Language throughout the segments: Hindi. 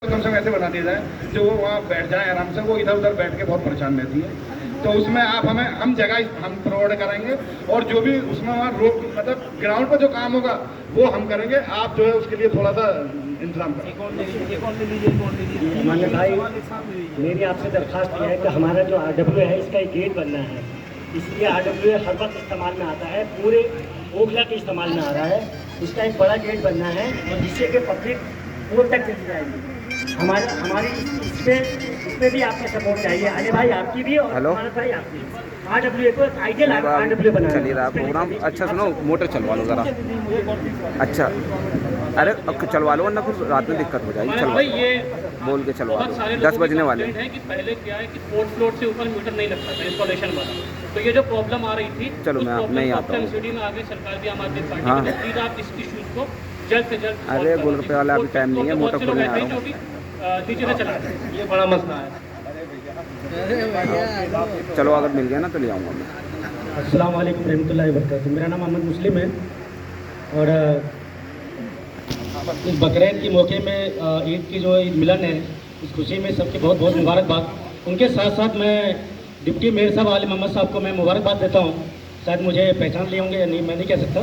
कम से कम ऐसे बना दिया जाए जो वो वहाँ बैठ जाए आराम से, वो इधर उधर बैठ के बहुत परेशान रहती है। तो उसमें आप हम जगह हम प्रोवाइड कराएंगे और जो भी उसमें वहाँ रोड मतलब ग्राउंड पर जो काम होगा वो हम करेंगे। आप जो है उसके लिए थोड़ा सा इंतजाम करें। मान्य भाई, मेरी आपसे दरख्वास्त यह है कि हमारा जो RWA है इसका एक गेट बनना है। इसलिए RWA हर वक्त इस्तेमाल में आता है, पूरे ओखला के इस्तेमाल में आ रहा है। इसका एक बड़ा गेट बनना है और जिससे कि पब्लिक रोड तक चली जाएगी। हमारी इसमें भी आपका सपोर्ट चाहिए। अरे भाई आपकी भी और हमारा भाई आपकी। RWA को आइडियल RWA बनाना चलिए रहा प्रोग्राम। अच्छा सुनो, मोटर चलवा लो ज़रा। अच्छा, अरे अब चलवा लो वरना फिर रात में दिक्कत हो जाएगी। चलवा ये बोल के चलवा लो, 10 बजने वाले हैं। कि पहले क्या है कि 4th फ्लोर से ऊपर मीटर नहीं लगता था इंस्टॉलेशन वाला, तो ये जो प्रॉब्लम आ रही थी, चलो मैं नहीं आता हूँ। सिटी में आगे सरकार भी आम आदमी पार्टी हाँ। प्लीज आप इस इशूज को जल्द से जल्द। अरे ₹2 वाला अभी टाइम नहीं है, मोटर खोलने आ रहा हूँ। नीचे न चला, ये बड़ा मसला है। चलो अगर मिल गया ना तो ले आऊँगा मैं। अस्सलाम वालेकुम रहमतुल्लाहि व बरकातहू। मेरा नाम मोहम्मद मुस्लिम है और इस बकरीद के मौके में ईद की जो ईद मिलन है, इस खुशी में सबके बहुत बहुत मुबारकबाद। उनके साथ साथ मैं डिप्टी मेयर साहब आलिम मोहम्मद साहब को मैं मुबारकबाद देता हूँ। शायद मुझे पहचान लिए होंगे या नहीं, मैं नहीं कह सकता,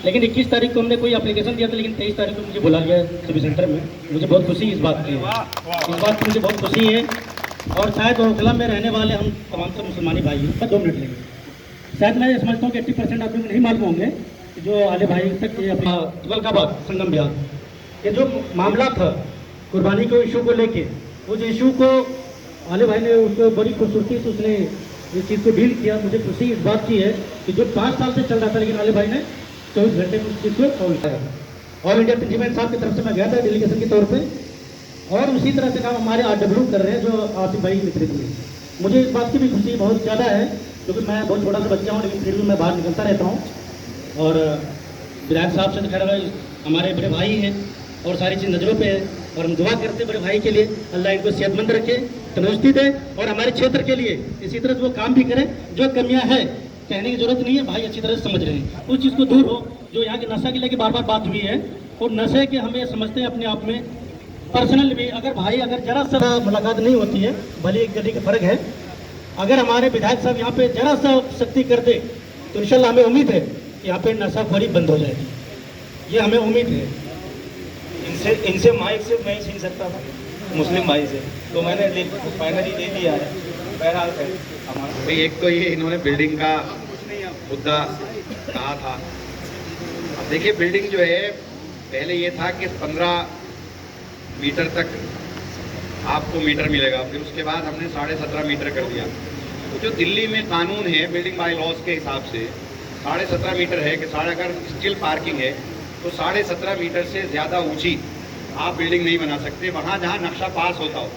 लेकिन 21 तारीख को हमने कोई एप्लीकेशन दिया था, लेकिन 23 तारीख को मुझे बुला लिया सिविल सेंटर में। मुझे बहुत खुशी इस बात की है, इस बात की मुझे बहुत खुशी है। और शायद ओखला में रहने वाले हम तमाम सब मुसलमानी भाई हैं। 2 मिनट लेंगे। शायद मैं समझता हूँ कि 80% आप लोग नहीं मालूम होंगे कि जो आले भाई तक ये अपना तुगलकाबाद संगम बिहार ये जो मामला था कुर्बानी के इशू को लेके, उस इशू को आले भाई ने उसको बड़ी खूबसूरती से उसने इस चीज़ को डील किया। मुझे खुशी इस बात की है कि जो 5 साल से चल रहा था, लेकिन आले भाई ने 24 घंटे में उस चीज़ को सॉल्व किया। ऑल इंडिया प्रिंसिपल साहब की तरफ से मैं गया था डेलीगेशन के तौर पे, और उसी तरह से काम हमारे RW कर रहे हैं जो आसिफ भाई नेतृत्व में। मुझे इस बात की भी खुशी बहुत ज़्यादा है क्योंकि मैं बहुत छोटा सा बच्चा हूँ, लेकिन फिर भी मैं बाहर निकलता रहता हूँ। और विधायक साहब से तो खैर भाई हमारे बड़े भाई हैं और सारी चीज़ नज़रों पे है, और हम दुआ करते हैं बड़े भाई के लिए, अल्लाह इनको सेहतमंद रखे, तंदुरुस्ती दे, और हमारे क्षेत्र के लिए इसी तरह से वो काम भी करें। जो कमियाँ हैं कहने की जरूरत नहीं है, भाई अच्छी तरह से समझ रहे हैं, उस चीज़ को दूर हो। जो यहाँ के नशा के लेके बार बार बात हुई है, और नशे के हमें समझते हैं अपने आप में पर्सनल भी। अगर भाई अगर जरा सा मुलाकात नहीं होती है, भले एक गली का फर्क है, अगर हमारे विधायक साहब यहाँ पे जरा सा सख्ती कर दे तो इंशाल्लाह हमें उम्मीद है कि यहाँ पे नशाखोरी बंद हो जाएगी। ये हमें उम्मीद है। इनसे माइक से मैं ही छीन सकता था, मुस्लिम भाई से, तो मैंने फाइनली ले लिया है। बहरहाल है हमारा भाई, एक तो ये इन्होंने बिल्डिंग का मुद्दा कहा था। अब देखिए बिल्डिंग जो है, पहले ये था कि 15 मीटर तक आपको मीटर मिलेगा, फिर उसके बाद हमने 17.5 मीटर कर दिया। तो जो दिल्ली में कानून है बिल्डिंग बाय लॉज के हिसाब से 17.5 मीटर है कि अगर स्टिल पार्किंग है तो 17.5 मीटर से ज़्यादा ऊंची आप बिल्डिंग नहीं बना सकते वहाँ जहाँ नक्शा पास होता हो।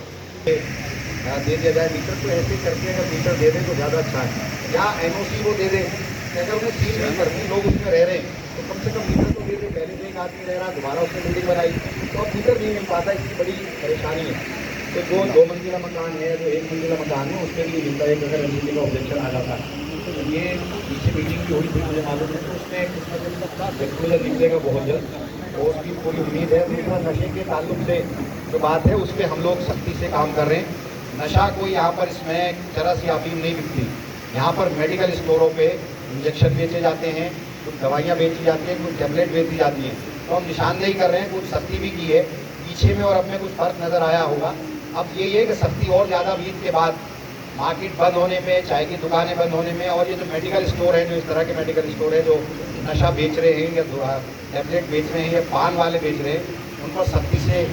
दे दिया जाए मीटर, तो ऐसे करके अगर मीटर दे दें तो ज़्यादा अच्छा है, या NOC वो दे दें कि अगर उन्हें सील नहीं करनी, लोग उसमें रह रहे हैं तो कम से कम मीटर तो दे दें। पहले से एक आदमी रह रहा, दोबारा उसने बिल्डिंग बनाई तो अब मीटर नहीं मिल पाता, इसकी बड़ी परेशानी है। तो जो 2 मंजिला मकान है, जो 1 मंजिला मकान है, उसके लिए मिलता है। अगर NOC का ऑब्जेक्शन आ जाता है तो ये पीछे बिल्डिंग की हुई थी, मुझे मालूम है, तो उसमें रेगुलर निकलेगा बहुत जल्द, और उसकी पूरी उम्मीद है। दूसरा, नशे के ताल्लुक से जो बात है उस पर हम लोग सख्ती से काम कर रहे हैं। नशा कोई यहाँ पर इसमें जरा सी अफीम नहीं बिकती। यहाँ पर मेडिकल स्टोरों पे इंजेक्शन बेचे जाते हैं, कुछ दवाइयाँ बेची जाती हैं, कुछ टैबलेट बेची जाती हैं। तो हम निशानदेही कर रहे हैं, कुछ सख्ती भी की है पीछे में, और अब में कुछ फ़र्क नज़र आया होगा। अब ये है कि सख्ती और ज़्यादा ईद के बाद मार्केट बंद होने में, चाय की दुकानें बंद होने में, और ये जो मेडिकल स्टोर हैं, जो इस तरह के मेडिकल स्टोर हैं जो नशा बेच रहे हैं या टैबलेट बेच रहे हैं या पान वाले बेच रहे हैं, उन पर सख्ती से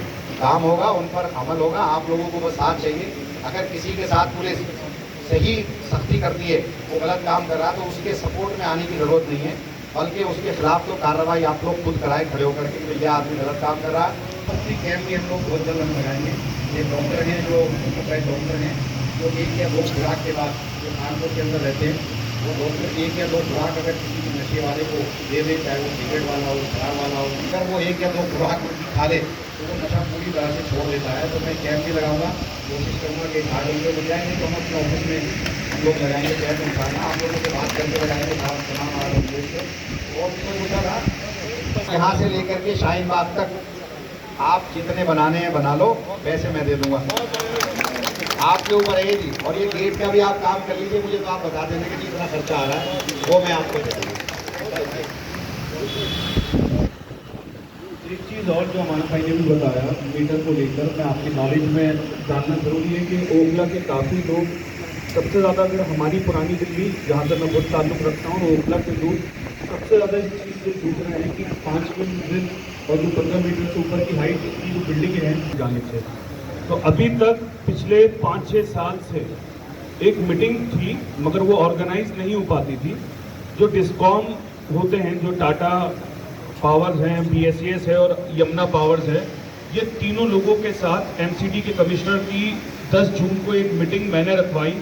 काम होगा, उन पर अमल होगा। आप लोगों को बस साथ चाहिए। अगर किसी के साथ पुलिस सही सख्ती करती है, वो गलत काम कर रहा है, तो उसके सपोर्ट में आने की ज़रूरत नहीं है, बल्कि उसके खिलाफ तो कार्रवाई आप लोग खुद कराएं खड़े होकर के, तो यह आदमी गलत काम कर रहा है। प्रति कैंप भी हम लोग बहुत जल्द लगाएंगे। ये डॉक्टर हैं जो डॉक्टर हैं जो 1 या 2 खुराक के बाद जो कानपुर के अंदर रहते हैं, वो डॉक्टर 1 या 2 खुराक अगर किसी नशे वाले को दे दे, चाहे वो सिगरेट वाला हो, शराब वाला हो, अगर वो 1 या 2 खुराक खा ले तो वो नशा पूरी तरह से छोड़ देता है। तो मैं कैंप भी लगाऊंगा, कोशिश करूँगा कि 8 बजे जाएंगे तो हम अपने ऑफिस में हम लोग लगाएंगे कैंप इंशाल्लाह। आप लोगों से बात करके लगाएंगे तमाम आरोप से। और पूछा था यहाँ से लेकर के शाहीन बाग तक आप जितने बनाने हैं बना लो, पैसे मैं दे दूंगा, आपके ऊपर है जी। और ये गेट का भी आप काम कर लीजिए, मुझे तो आप बता देने कि इतना खर्चा आ रहा है, वो मैं आपको दे दूंगा। एक चीज़ और जो हमारा भाई ने भी बताया मीटर को लेकर, मैं आपकी नॉलेज में जानना जरूरी है कि ओखला के काफ़ी लोग, सबसे ज़्यादा अगर हमारी पुरानी दिल्ली जहाँ से मैं बहुत ताल्लुक़ रखता हूँ, ओखला के लोग सबसे ज़्यादा इस चीज़ से पूछ रहे हैं कि 5 मंजिल और जो 15 मीटर से ऊपर की हाइट की जो बिल्डिंग है जाने से, तो अभी तक पिछले 5-6 साल से एक मीटिंग थी मगर वो ऑर्गेनाइज नहीं हो पाती थी। जो डिस्कॉम होते हैं, जो टाटा पावर्स हैं, BSES है और यमुना पावर्स है, ये तीनों लोगों के साथ MCD के कमिश्नर की 10 जून को एक मीटिंग मैंने रखवाई,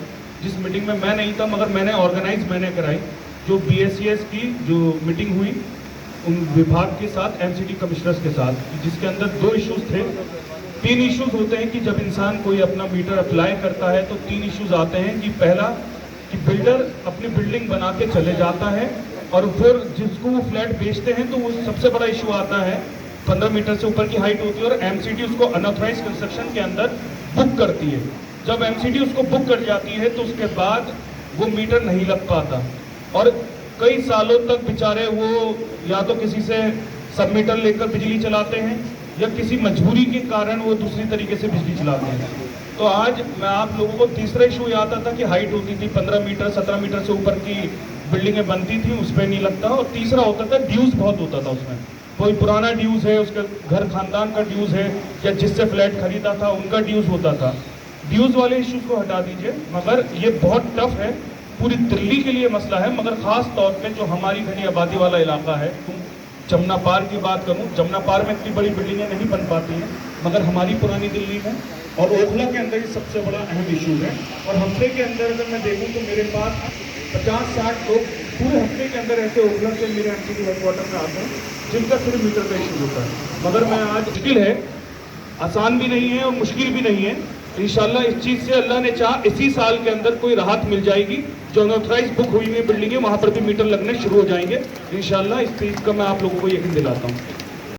जिस मीटिंग में मैं नहीं था मगर मैंने कराई। जो BSES की जो मीटिंग हुई उन विभाग के साथ, MCD कमिश्नर्स के साथ, जिसके अंदर 2 इश्यूज थे। 3 इश्यूज होते हैं कि जब इंसान कोई अपना मीटर अप्लाई करता है तो 3 इश्यूज आते हैं कि पहला कि बिल्डर अपनी बिल्डिंग बना के चले जाता है और फिर जिसको वो फ्लैट बेचते हैं तो वो सबसे बड़ा इशू आता है, 15 मीटर से ऊपर की हाइट होती है और MCD उसको अनऑथराइज कंस्ट्रक्शन के अंदर बुक करती है। जब MCD उसको बुक कर जाती है तो उसके बाद वो मीटर नहीं लग पाता और कई सालों तक बेचारे वो या तो किसी से सब मीटर लेकर बिजली चलाते हैं या किसी मजबूरी के कारण वो दूसरी तरीके से बिजली चलाते हैं। तो आज मैं आप लोगों को तीसरा इशू ये आता था कि हाइट होती थी 15 मीटर 17 मीटर से ऊपर की बिल्डिंगें बनती थी, उस पर नहीं लगता। और तीसरा होता था ड्यूज बहुत होता था उसमें, कोई पुराना ड्यूज है, उसका घर खानदान का ड्यूज है या जिससे फ्लैट खरीदा था उनका ड्यूज होता था। ड्यूज वाले इश्यूज को हटा दीजिए, मगर ये बहुत टफ है, पूरी दिल्ली के लिए मसला है, मगर ख़ास तौर पे जो हमारी घनी आबादी वाला इलाका है। जमुना पार की बात करूं, जमुना पार में इतनी बड़ी बिल्डिंगें नहीं बन पाती हैं मगर हमारी पुरानी दिल्ली में और ओखला के अंदर ये सबसे बड़ा अहम इशू है। और हफ्ते के अंदर अगर मैं देखूं तो मेरे पास 50-60 लोग पूरे हफ्ते के अंदर ऐसे ओखला से मेरे MCD हेडक्वार्टर में आते हैं जिनका सिर्फ मीटर का इशू होता है। मगर मैं आज मुश्किल है, आसान भी नहीं है और मुश्किल भी नहीं है। इंशाल्लाह इस चीज़ से अल्लाह ने चाहा इसी साल के अंदर कोई राहत मिल जाएगी। जो अनऑथराइज बुक हुई हुई बिल्डिंग है वहाँ पर भी मीटर लगने शुरू हो जाएंगे इंशाल्लाह। इस चीज़ का मैं आप लोगों को यकीन दिलाता हूँ।